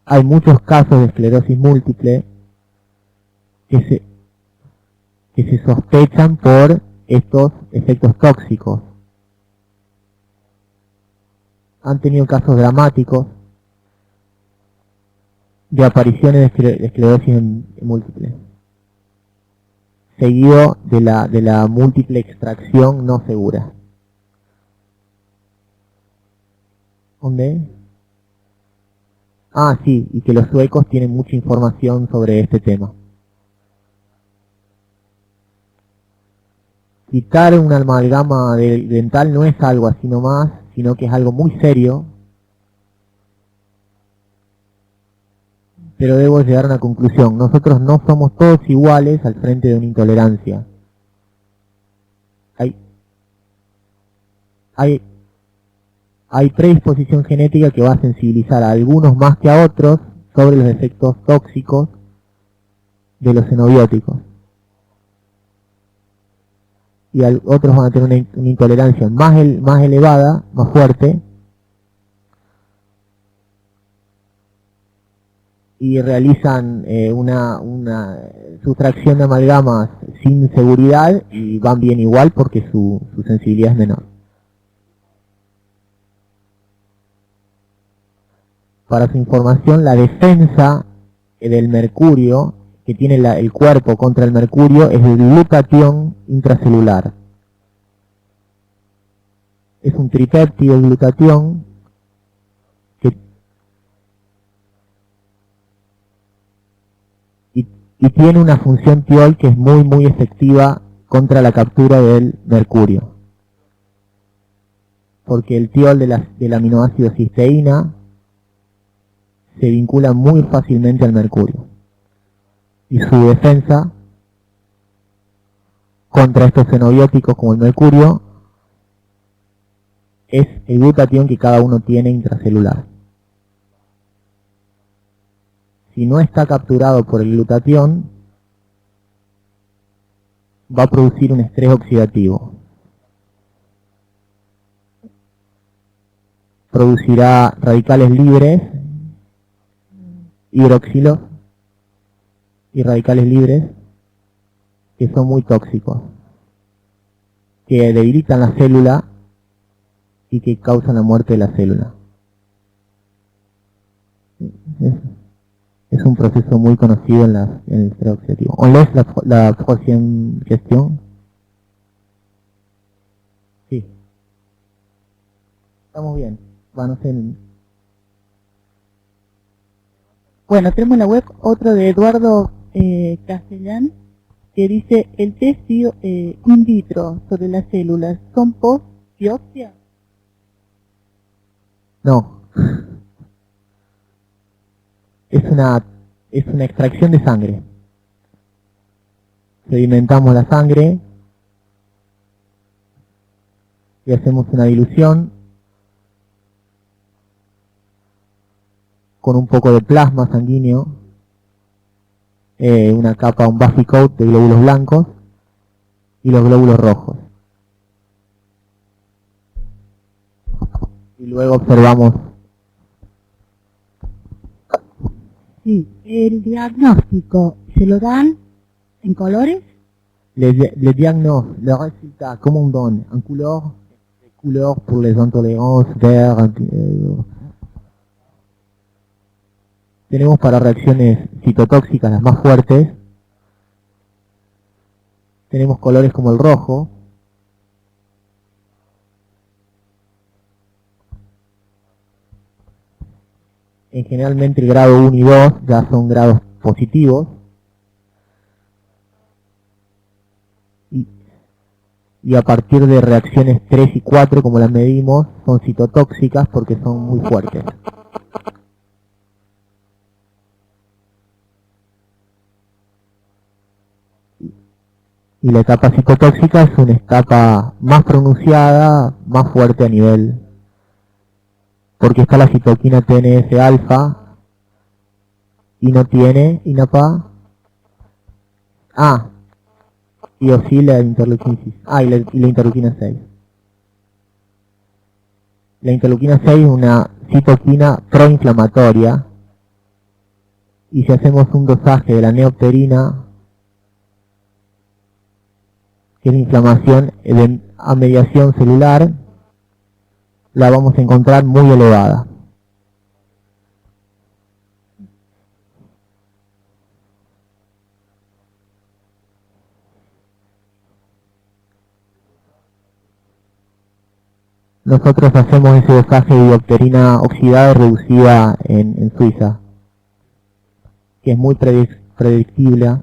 Hay muchos casos de esclerosis múltiple que se sospechan por estos efectos tóxicos. Han tenido casos dramáticos de apariciones de esclerosis múltiple, seguido de la múltiple extracción no segura. ¿Dónde? Sí, y que los suecos tienen mucha información sobre este tema. Quitar una amalgama dental no es algo así nomás, sino que es algo muy serio. Pero debo llegar a una conclusión. Nosotros no somos todos iguales al frente de una intolerancia. Hay predisposición genética que va a sensibilizar a algunos más que a otros sobre los efectos tóxicos de los xenobióticos. Y otros van a tener una intolerancia más elevada, más fuerte, y realizan una sustracción de amalgamas sin seguridad y van bien igual porque su sensibilidad es menor. Para su información, la defensa del mercurio que tiene el cuerpo contra el mercurio es el glutatión intracelular. Es un tripéptido de glutatión y tiene una función tiol que es muy efectiva contra la captura del mercurio. Porque el tiol del aminoácido cisteína se vincula muy fácilmente al mercurio. Y su defensa contra estos xenobióticos como el mercurio es el glutatión que cada uno tiene intracelular. Si no está capturado por el glutatión, va a producir un estrés oxidativo. Producirá radicales libres, hidroxilos y radicales libres que son muy tóxicos, que debilitan la célula y que causan la muerte de la célula. Es un proceso muy conocido en el estrés oxidativo. ¿On laisse la prochaine question? Sí. Estamos bien. Bueno, tenemos en la web otro de Eduardo Castellán que dice: el test in vitro sobre las células son post biopsia. No. Es una extracción de sangre. Sedimentamos la sangre y hacemos una dilución con un poco de plasma sanguíneo, una capa, un basic coat de glóbulos blancos y los glóbulos rojos. Y luego observamos Sí, el diagnóstico, ¿se lo dan en colores? Le diagnostic, le résultat, comme on donne un couleur pour les intolérances, vert, tenemos para reacciones citotóxicas las más fuertes, tenemos colores como el rojo, generalmente el grado 1 y 2 ya son grados positivos, y a partir de reacciones 3 y 4, como las medimos, son citotóxicas porque son muy fuertes. Y la etapa citotóxica es una etapa más pronunciada, más fuerte a nivel, porque está la citoquina TNF alfa y no tiene INAPA. Y oscila la interleuquina 6. Y la interleuquina 6. La interleuquina 6 es una citoquina proinflamatoria, y si hacemos un dosaje de la neopterina, que es la inflamación a mediación celular, la vamos a encontrar muy elevada. Nosotros hacemos ese dosaje de diopterina oxidada y reducida en Suiza, que es muy predictible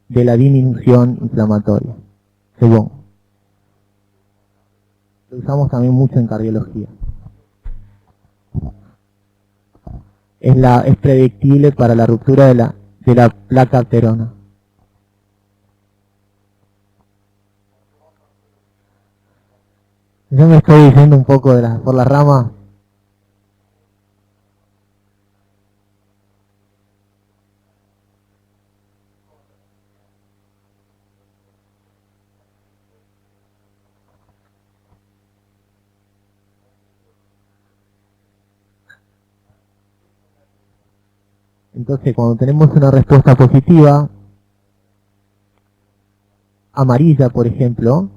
de la disminución inflamatoria, según. Lo usamos también mucho en cardiología. Es predictible para la ruptura de la placa aterona. Yo me estoy diciendo un poco por la rama. Entonces, cuando tenemos una respuesta positiva, amarilla, por ejemplo,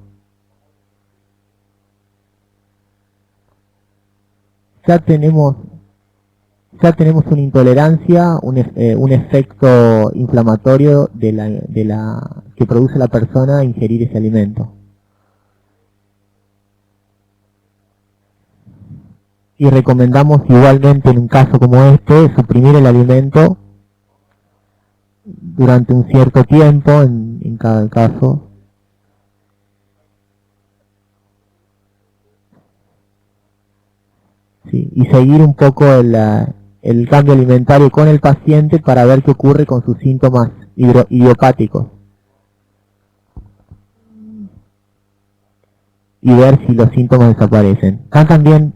ya tenemos una intolerancia, un efecto inflamatorio que produce la persona a ingerir ese alimento. Y recomendamos igualmente en un caso como este suprimir el alimento durante un cierto tiempo en cada caso. Sí, y seguir un poco el cambio alimentario con el paciente para ver qué ocurre con sus síntomas idiopáticos. Y ver si los síntomas desaparecen. Acá también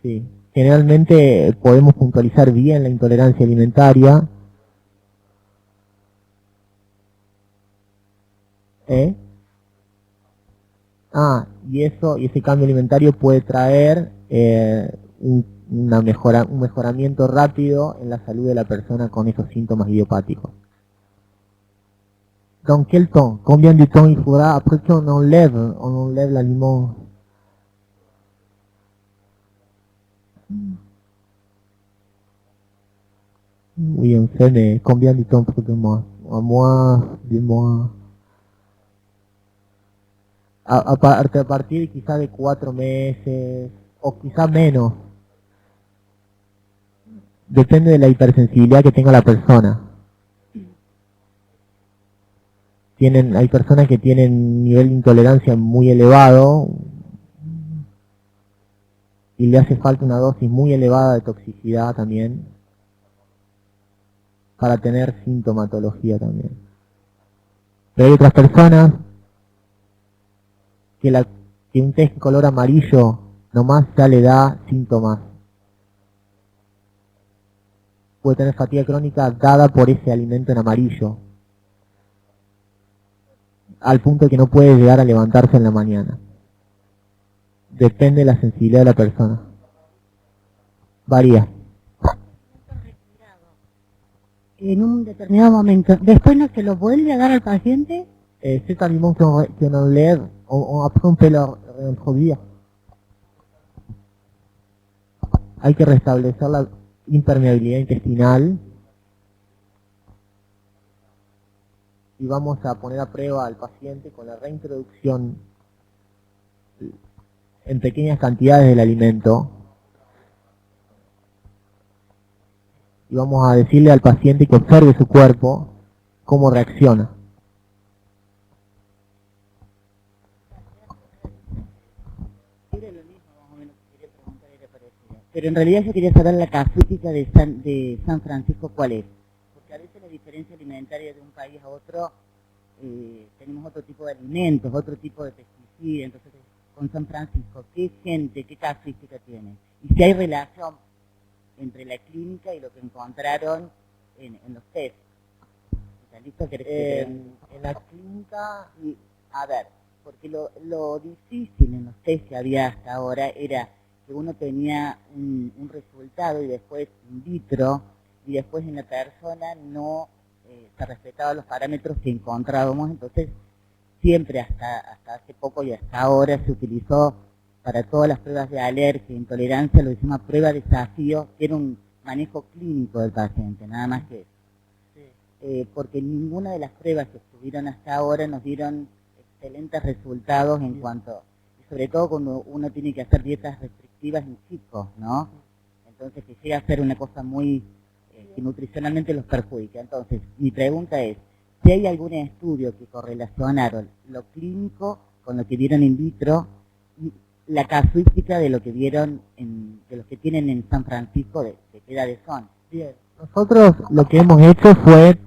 sí, generalmente podemos puntualizar bien la intolerancia alimentaria. Y ese cambio alimentario puede traer un mejoramiento rápido en la salud de la persona con esos síntomas idiopáticos. Dans quel temps? Combien de temps il faudra après qu'on enlève l'aliment? Oui, on sait, mais combien de temps pour 2 mois? Un mois, 2 mois? A partir quizá de 4 meses, o quizá menos. Depende de la hipersensibilidad que tenga la persona. Hay personas que tienen nivel de intolerancia muy elevado y le hace falta una dosis muy elevada de toxicidad también para tener sintomatología también. Pero hay otras personas que un test color amarillo nomás ya le da síntomas. Puede tener fatiga crónica dada por ese alimento en amarillo, al punto que no puede llegar a levantarse en la mañana. Depende de la sensibilidad de la persona. Varía. En un determinado momento, después no se lo vuelve a dar al paciente. C'est un aliment qu'on enlève, après on peut le réintroduire. Hay que restablecer la impermeabilidad intestinal y vamos a poner a prueba al paciente con la reintroducción en pequeñas cantidades del alimento y vamos a decirle al paciente que observe su cuerpo, cómo reacciona. Pero en realidad yo quería saber la casuística de San Francisco, ¿cuál es? Porque a veces la diferencia alimentaria de un país a otro, tenemos otro tipo de alimentos, otro tipo de pesticidas, entonces con San Francisco, ¿qué gente, qué casuística tiene? Y si hay relación entre la clínica y lo que encontraron en los test. ¿Está listo? En la clínica, A ver, porque lo difícil en los test que había hasta ahora era que uno tenía un resultado y después in vitro, y después en la persona no se respetaban los parámetros que encontrábamos, entonces siempre hasta hace poco y hasta ahora se utilizó para todas las pruebas de alergia, intolerancia, lo que se llama prueba de desafío, que era un manejo clínico del paciente, nada más que eso. Sí. Porque ninguna de las pruebas que estuvieron hasta ahora nos dieron excelentes resultados en cuanto, y sobre todo cuando uno tiene que hacer dietas restrictivas en chicos, ¿no? Entonces que llega a ser una cosa muy, que nutricionalmente los perjudica. Entonces, mi pregunta es, si hay algún estudio que correlacionaron lo clínico con lo que vieron in vitro y la casuística de lo que vieron, de los que tienen en San Francisco, de qué edades son. Bien, nosotros lo que hemos hecho fue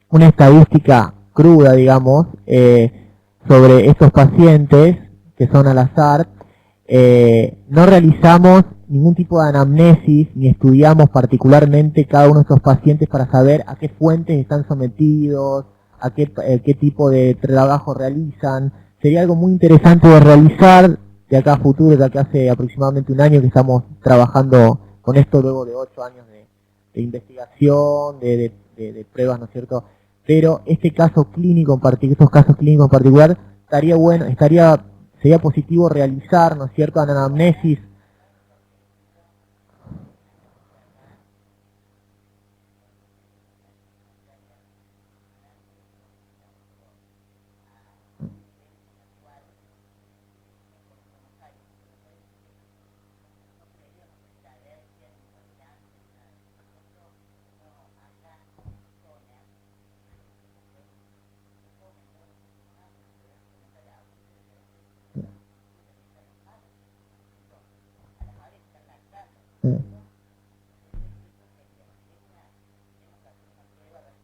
una estadística cruda, digamos, sobre estos pacientes que son al azar. No realizamos ningún tipo de anamnesis ni estudiamos particularmente cada uno de estos pacientes para saber a qué fuentes están sometidos, a qué tipo de trabajo realizan. Sería algo muy interesante de realizar de acá a futuro, ya que hace aproximadamente un año que estamos trabajando con esto, luego de 8 años de investigación, de pruebas, ¿no es cierto? Pero este caso clínico en particular, estos casos clínicos en particular, estaría bueno, sería positivo realizar, ¿no es cierto?, anamnesis.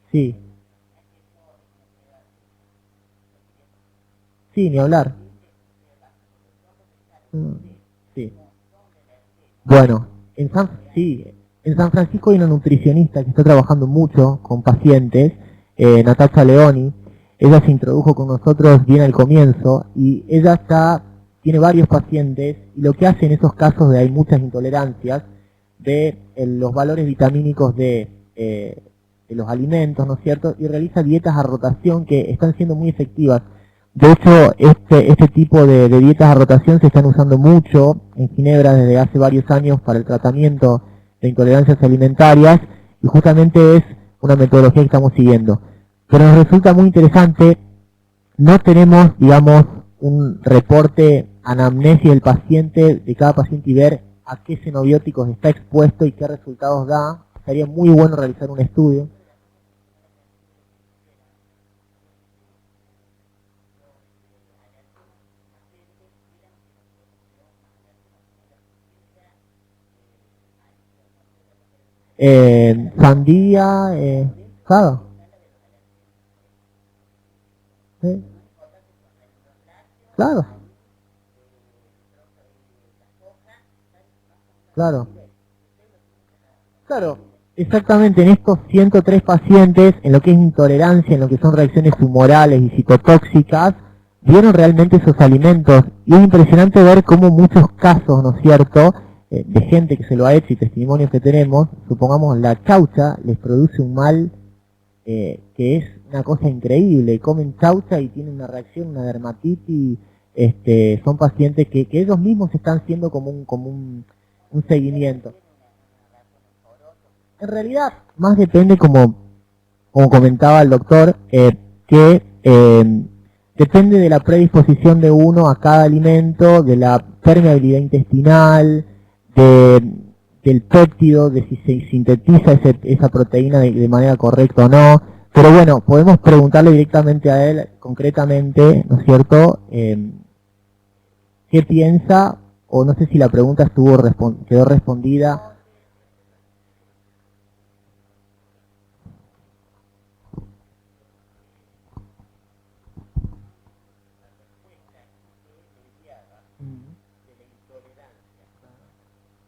Sí. Sí, ni hablar. Sí. Bueno, en San Francisco hay una nutricionista que está trabajando mucho con pacientes, Natasha Leoni. Ella se introdujo con nosotros bien al comienzo y ella tiene varios pacientes y lo que hace en esos casos de hay muchas intolerancias, de los valores vitamínicos de los alimentos, ¿no es cierto? Y realiza dietas a rotación que están siendo muy efectivas. De hecho, este tipo de dietas a rotación se están usando mucho en Ginebra desde hace varios años para el tratamiento de intolerancias alimentarias y justamente es una metodología que estamos siguiendo. Pero nos resulta muy interesante, no tenemos, digamos, un reporte anamnesis del paciente, de cada paciente y ver a qué xenobióticos está expuesto y qué resultados da. Sería muy bueno realizar un estudio. Sandía, claro. ¿Sí? Claro. Claro. Claro, exactamente, en estos 103 pacientes, en lo que es intolerancia, en lo que son reacciones humorales y citotóxicas, vieron realmente esos alimentos Y es impresionante ver cómo muchos casos, ¿no es cierto?, de gente que se lo ha hecho y testimonios que tenemos, supongamos la chaucha les produce un mal que es una cosa increíble, comen chaucha y tienen una reacción, una dermatitis, son pacientes que ellos mismos están haciendo como un seguimiento. En realidad, más depende, como comentaba el doctor, que depende de la predisposición de uno a cada alimento, de la permeabilidad intestinal, del péptido, de si se sintetiza esa proteína de manera correcta o no. Pero bueno, podemos preguntarle directamente a él, concretamente, ¿no es cierto?, qué piensa, o no sé si la pregunta quedó respondida.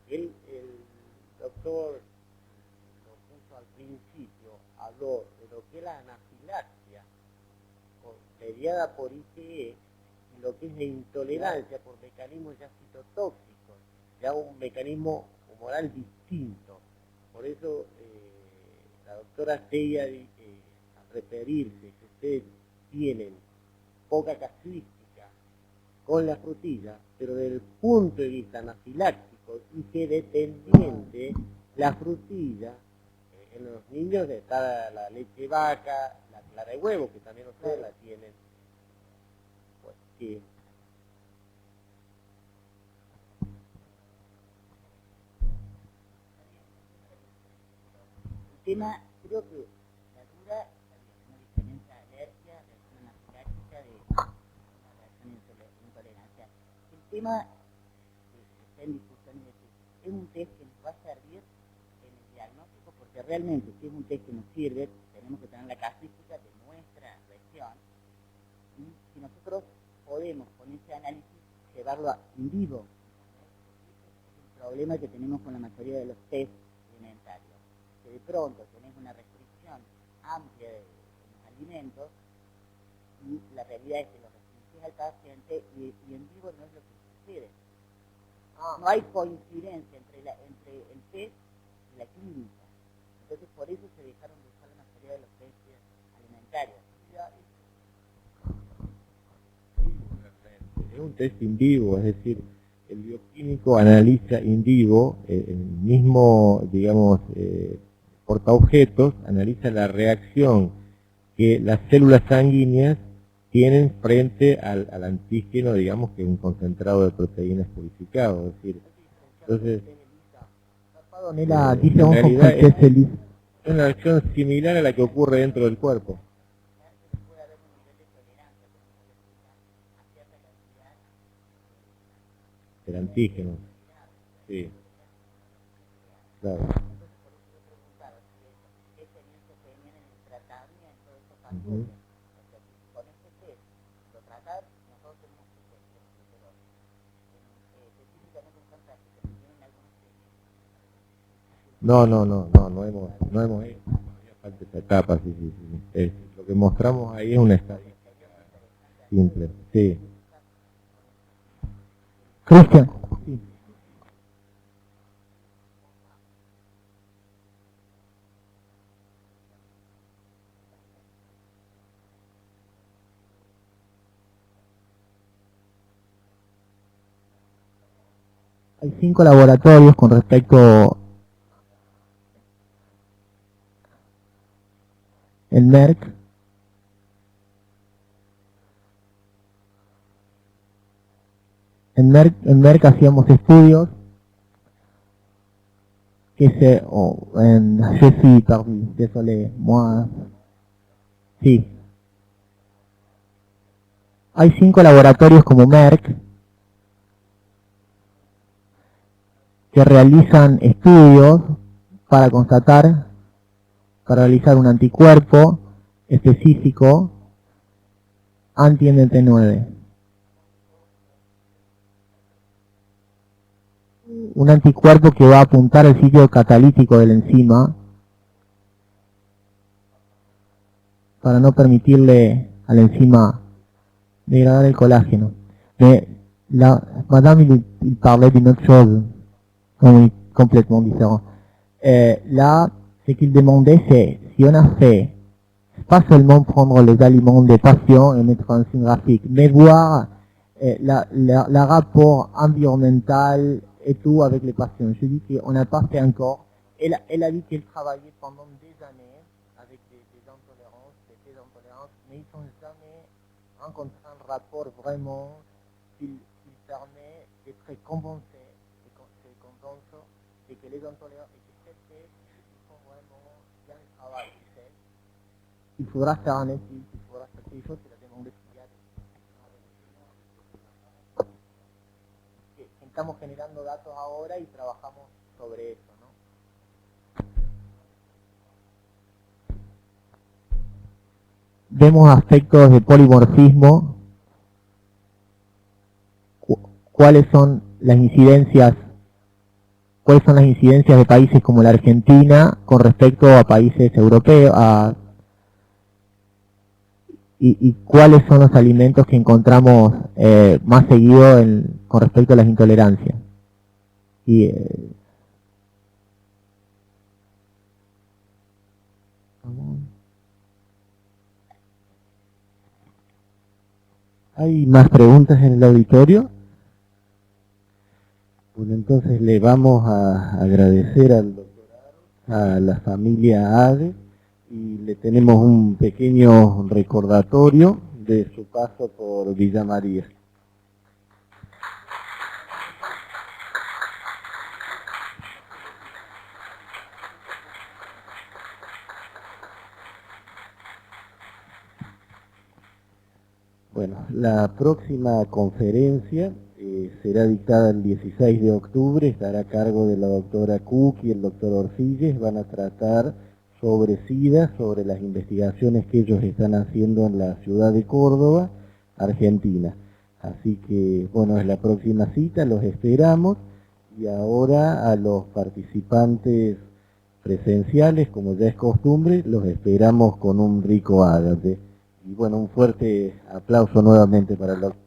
El doctor lo puso al principio, habló de lo que es la anafilaxia mediada por IgE y lo que es la intolerancia por mecanismos ya citotóxicos, ya un mecanismo humoral distinto. Por eso la doctora Teia, al referirse que ustedes tienen poca casuística con la frutilla, pero desde el punto de vista anafiláctico y que dependiente, la frutilla, en los niños está la leche de vaca, la clara de huevo, que también ustedes la tienen, pues que el tema, creo que la duda es una diferencia de alergia, reacción anafiláctica, de una reacción intolerancia. El tema está en discusión, es un test que nos va a servir en el diagnóstico, porque realmente si es un test que nos sirve, tenemos que tener la casuística de nuestra región, y si nosotros podemos con ese análisis llevarlo in vivo, el problema que tenemos con la mayoría de los test alimentarios, que de pronto tenés una restricción amplia de los alimentos y la realidad es que lo restringís al paciente y en vivo no es lo que sucede. No hay coincidencia entre el test y la clínica. Entonces por eso se dejaron de usar la mayoría de los test alimentarios. es un test in vivo, es decir, el bioquímico analiza in vivo, el mismo, digamos, portaobjetos, analiza la reacción que las células sanguíneas tienen frente al antígeno, digamos, que es un concentrado de proteínas purificado, es decir, entonces, Dice en realidad es una reacción similar a la que ocurre dentro del cuerpo. El antígeno, sí, claro. Uh-huh. No hemos hecho, falta esa etapa, sí. Lo que mostramos ahí es una estadística simple, sí. Cristian. Sí. Hay 5 laboratorios con respecto el Merck, en Merck hacíamos estudios que sí. Hay 5 laboratorios como Merck que realizan estudios para realizar un anticuerpo específico anti-NT9. Un anticuerpo que va a apuntar al sitio catalítico de la enzima para no permitirle a la enzima degradar el colágeno. Là, madame, il parlait d'une autre chose, oui, complètement différent. Là, ce qu'il demandait, c'est si on a fait, pas seulement prendre les aliments des patients et mettre un signe graphique, mais voir la rapport environnemental et tout avec les patients. Je dis qu'on n'a pas fait encore. Elle a dit qu'elle travaillait pendant des années avec des intolérances, des désintolérances, mais ils n'ont jamais rencontré un rapport vraiment qui permet d'être convaincu de que les intolérants et que ces tests font vraiment bien le travail. Il faudra faire un étude, il faudra faire quelque chose que la demande estudiar. Estamos generando datos ahora y trabajamos sobre eso, ¿no? Vemos aspectos de polimorfismo, cuáles son las incidencias de países como la Argentina con respecto a países europeos, y cuáles son los alimentos que encontramos más seguido con respecto a las intolerancias. Y, ¿hay más preguntas en el auditorio? Bueno, entonces le vamos a agradecer al doctorado, a la familia ADE, y le tenemos un pequeño recordatorio de su paso por Villa María. Bueno, la próxima conferencia será dictada el 16 de octubre, estará a cargo de la doctora Cook y el doctor Orsilles. Van a tratar sobre SIDA, sobre las investigaciones que ellos están haciendo en la ciudad de Córdoba, Argentina. Así que, bueno, es la próxima cita, los esperamos. Y ahora a los participantes presenciales, como ya es costumbre, los esperamos con un rico ágate. Y bueno, un fuerte aplauso nuevamente para el doctor.